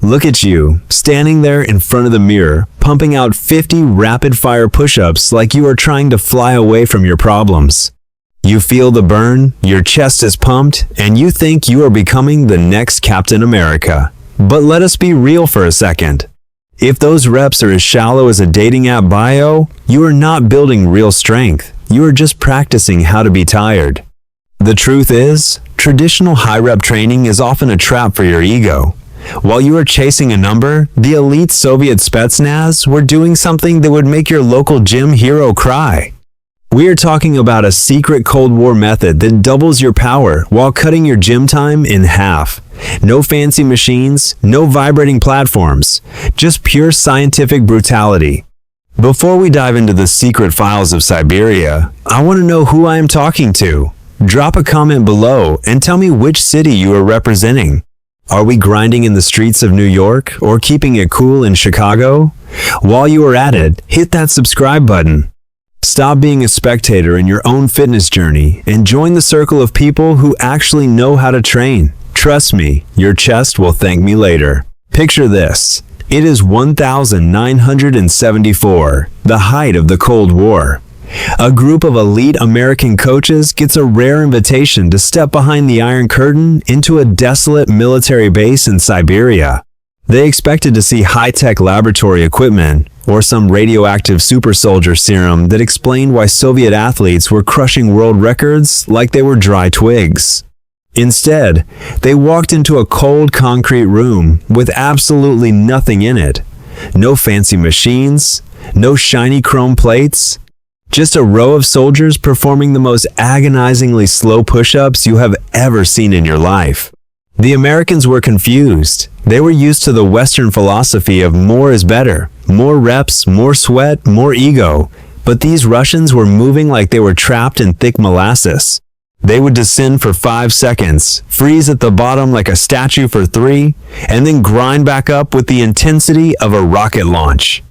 Look at you, standing there in front of the mirror, pumping out 50 rapid-fire push-ups like you are trying to fly away from your problems. You feel the burn, your chest is pumped, and you think you are becoming the next Captain America. But let us be real for a second. If those reps are as shallow as a dating app bio, you are not building real strength. You are just practicing how to be tired. The truth is, traditional high-rep training is often a trap for your ego. While you are chasing a number, the elite Soviet Spetsnaz were doing something that would make your local gym hero cry. We are talking about a secret Cold War method that doubles your power while cutting your gym time in half. No fancy machines, no vibrating platforms, just pure scientific brutality. Before we dive into the secret files of Siberia, I want to know who I am talking to. Drop a comment below and tell me which city you are representing. Are we grinding in the streets of New York or keeping it cool in Chicago? While you are at it, hit that subscribe button. Stop being a spectator in your own fitness journey and join the circle of people who actually know how to train. Trust me, your chest will thank me later. Picture this. It is 1974, the height of the Cold War. A group of elite American coaches gets a rare invitation to step behind the Iron Curtain into a desolate military base in Siberia. They expected to see high-tech laboratory equipment or some radioactive super soldier serum that explained why Soviet athletes were crushing world records like they were dry twigs. Instead, they walked into a cold concrete room with absolutely nothing in it. No fancy machines, no shiny chrome plates, just a row of soldiers performing the most agonizingly slow push-ups you have ever seen in your life. The Americans were confused. They were used to the Western philosophy of more is better, more reps, more sweat, more ego. But these Russians were moving like they were trapped in thick molasses. They would descend for 5 seconds, freeze at the bottom like a statue for 3, and then grind back up with the intensity of a rocket launch.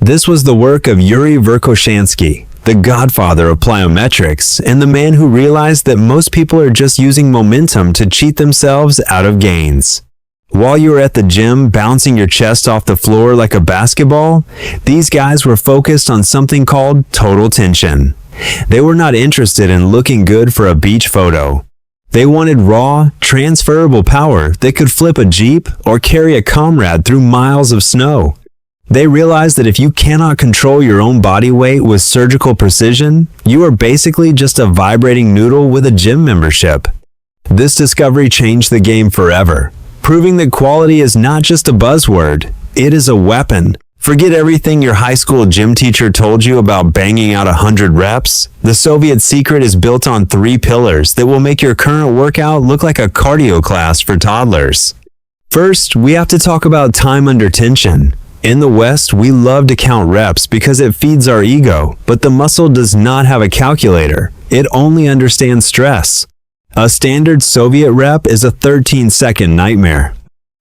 This was the work of Yuri Verkhoshansky, the godfather of plyometrics, and the man who realized that most people are just using momentum to cheat themselves out of gains. While you were at the gym bouncing your chest off the floor like a basketball, these guys were focused on something called total tension. They were not interested in looking good for a beach photo. They wanted raw, transferable power that could flip a Jeep or carry a comrade through miles of snow. They realized that if you cannot control your own body weight with surgical precision, you are basically just a vibrating noodle with a gym membership. This discovery changed the game forever, proving that quality is not just a buzzword, it is a weapon. Forget everything your high school gym teacher told you about banging out 100 reps. The Soviet secret is built on 3 pillars that will make your current workout look like a cardio class for toddlers. First, we have to talk about time under tension. In the West, we love to count reps because it feeds our ego, but the muscle does not have a calculator. It only understands stress. A standard Soviet rep is a 13-second nightmare.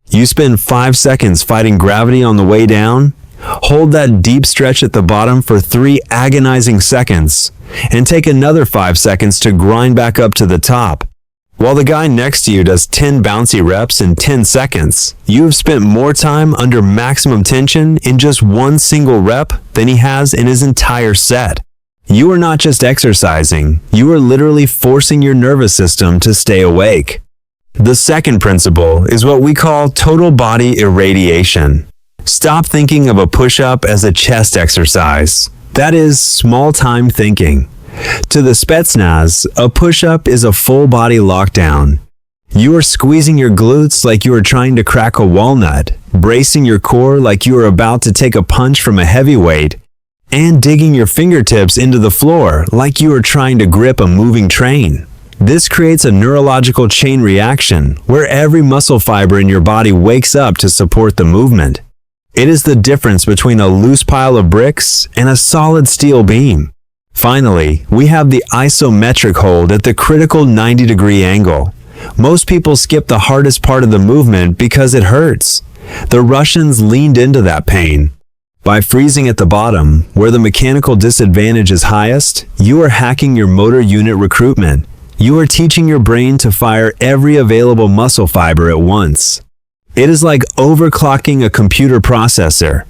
You spend 5 seconds fighting gravity on the way down, hold that deep stretch at the bottom for 3 agonizing seconds, and take another 5 seconds to grind back up to the top. While the guy next to you does 10 bouncy reps in 10 seconds, you have spent more time under maximum tension in just one single rep than he has in his entire set. You are not just exercising, you are literally forcing your nervous system to stay awake. The second principle is what we call total body irradiation. Stop thinking of a push-up as a chest exercise. That is small-time thinking. To the Spetsnaz, a push-up is a full-body lockdown. You are squeezing your glutes like you are trying to crack a walnut, bracing your core like you are about to take a punch from a heavyweight, and digging your fingertips into the floor like you are trying to grip a moving train. This creates a neurological chain reaction where every muscle fiber in your body wakes up to support the movement. It is the difference between a loose pile of bricks and a solid steel beam. Finally, we have the isometric hold at the critical 90-degree angle. Most people skip the hardest part of the movement because it hurts. The Russians leaned into that pain. By freezing at the bottom, where the mechanical disadvantage is highest, you are hacking your motor unit recruitment. You are teaching your brain to fire every available muscle fiber at once. It is like overclocking a computer processor.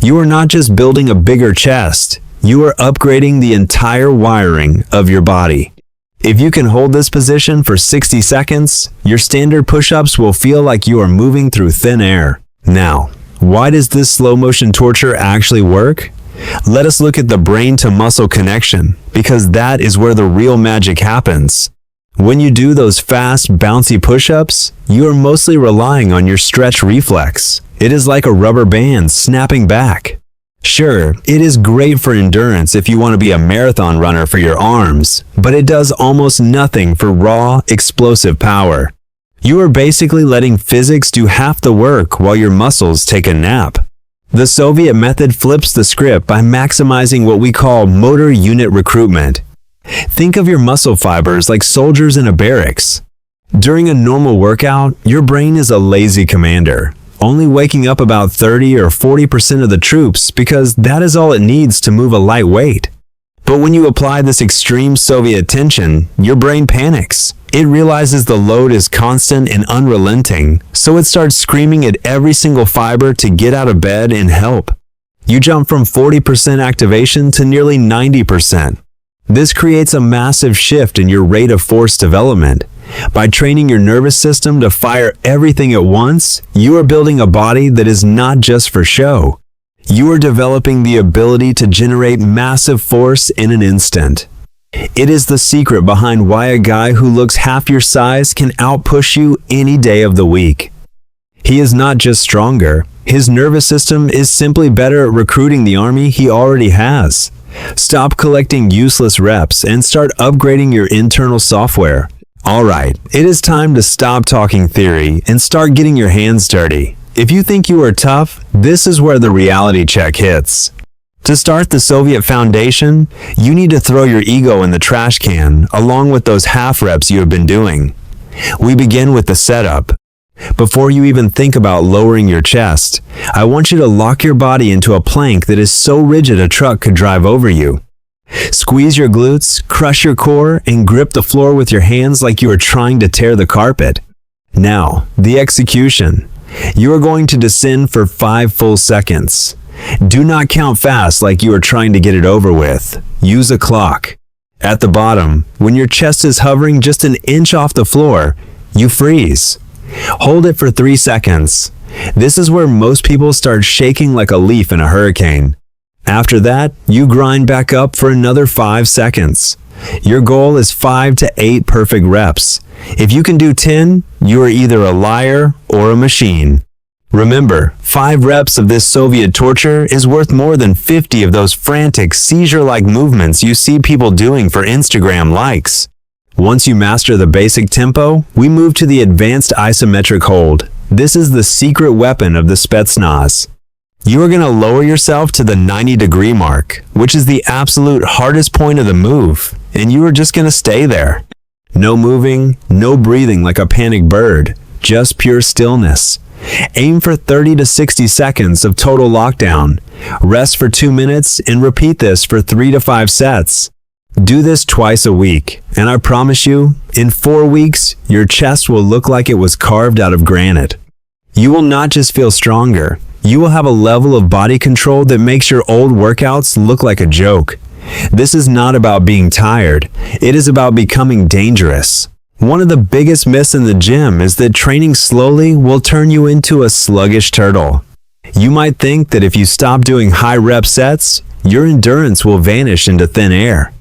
You are not just building a bigger chest, you are upgrading the entire wiring of your body. If you can hold this position for 60 seconds, your standard push-ups will feel like you are moving through thin air. Now, why does this slow motion torture actually work? Let us look at the brain to muscle connection, because that is where the real magic happens. When you do those fast, bouncy push-ups, you are mostly relying on your stretch reflex. It is like a rubber band snapping back. Sure, it is great for endurance if you want to be a marathon runner for your arms, but it does almost nothing for raw, explosive power. You are basically letting physics do half the work while your muscles take a nap. The Soviet method flips the script by maximizing what we call motor unit recruitment. Think of your muscle fibers like soldiers in a barracks. During a normal workout, your brain is a lazy commander, only waking up about 30 or 40% of the troops because that is all it needs to move a light weight. But when you apply this extreme Soviet tension, your brain panics. It realizes the load is constant and unrelenting, so it starts screaming at every single fiber to get out of bed and help. You jump from 40% activation to nearly 90%. This creates a massive shift in your rate of force development. By training your nervous system to fire everything at once, you are building a body that is not just for show. You are developing the ability to generate massive force in an instant. It is the secret behind why a guy who looks half your size can outpush you any day of the week. He is not just stronger, his nervous system is simply better at recruiting the army he already has. Stop collecting useless reps and start upgrading your internal software. Alright, it is time to stop talking theory and start getting your hands dirty. If you think you are tough, this is where the reality check hits. To start the Soviet foundation, you need to throw your ego in the trash can along with those half reps you have been doing. We begin with the setup. Before you even think about lowering your chest, I want you to lock your body into a plank that is so rigid a truck could drive over you. Squeeze your glutes, crush your core, and grip the floor with your hands like you are trying to tear the carpet. Now, the execution. You are going to descend for 5 full seconds. Do not count fast like you are trying to get it over with. Use a clock. At the bottom, when your chest is hovering just an inch off the floor, you freeze. Hold it for 3 seconds. This is where most people start shaking like a leaf in a hurricane. After that, you grind back up for another 5 seconds. Your goal is 5 to 8 perfect reps. If you can do 10, you are either a liar or a machine. Remember, 5 reps of this Soviet torture is worth more than 50 of those frantic, seizure-like movements you see people doing for Instagram likes. Once you master the basic tempo, we move to the advanced isometric hold. This is the secret weapon of the Spetsnaz. You are going to lower yourself to the 90-degree mark, which is the absolute hardest point of the move, and you are just going to stay there. No moving, no breathing like a panicked bird, just pure stillness. Aim for 30 to 60 seconds of total lockdown. Rest for 2 minutes and repeat this for 3 to 5 sets. Do this twice a week, and I promise you, in 4 weeks, your chest will look like it was carved out of granite. You will not just feel stronger, you will have a level of body control that makes your old workouts look like a joke. This is not about being tired, it is about becoming dangerous. One of the biggest myths in the gym is that training slowly will turn you into a sluggish turtle. You might think that if you stop doing high rep sets, your endurance will vanish into thin air.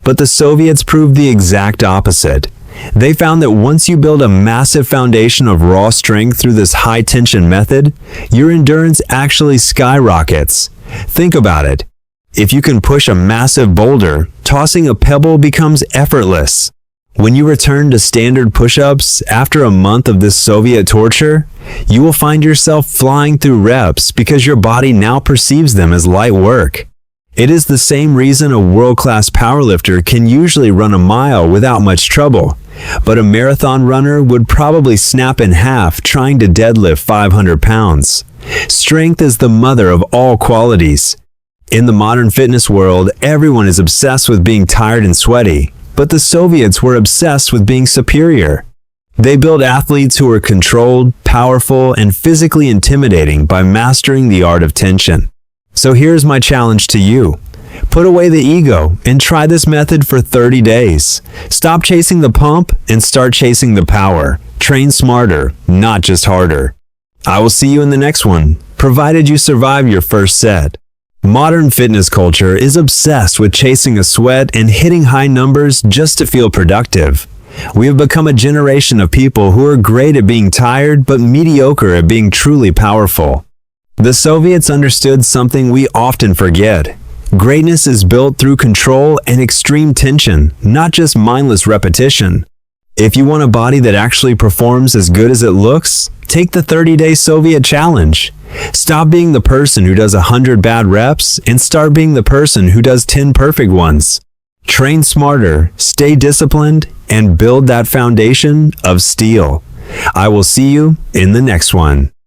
But the Soviets proved the exact opposite. They found that once you build a massive foundation of raw strength through this high-tension method, your endurance actually skyrockets. Think about it. If you can push a massive boulder, tossing a pebble becomes effortless. When you return to standard push-ups after a month of this Soviet torture, you will find yourself flying through reps because your body now perceives them as light work. It is the same reason a world-class powerlifter can usually run a mile without much trouble, but a marathon runner would probably snap in half trying to deadlift 500 pounds. Strength is the mother of all qualities. In the modern fitness world, everyone is obsessed with being tired and sweaty, but the Soviets were obsessed with being superior. They build athletes who are controlled, powerful, and physically intimidating by mastering the art of tension. So here's my challenge to you. Put away the ego and try this method for 30 days. Stop chasing the pump and start chasing the power. Train smarter, not just harder. I will see you in the next one, provided you survive your first set. Modern fitness culture is obsessed with chasing a sweat and hitting high numbers just to feel productive. We have become a generation of people who are great at being tired but mediocre at being truly powerful. The Soviets understood something we often forget. Greatness is built through control and extreme tension, not just mindless repetition. If you want a body that actually performs as good as it looks, take the 30-day Soviet challenge. Stop being the person who does 100 bad reps and start being the person who does 10 perfect ones. Train smarter, stay disciplined, and build that foundation of steel. I will see you in the next one.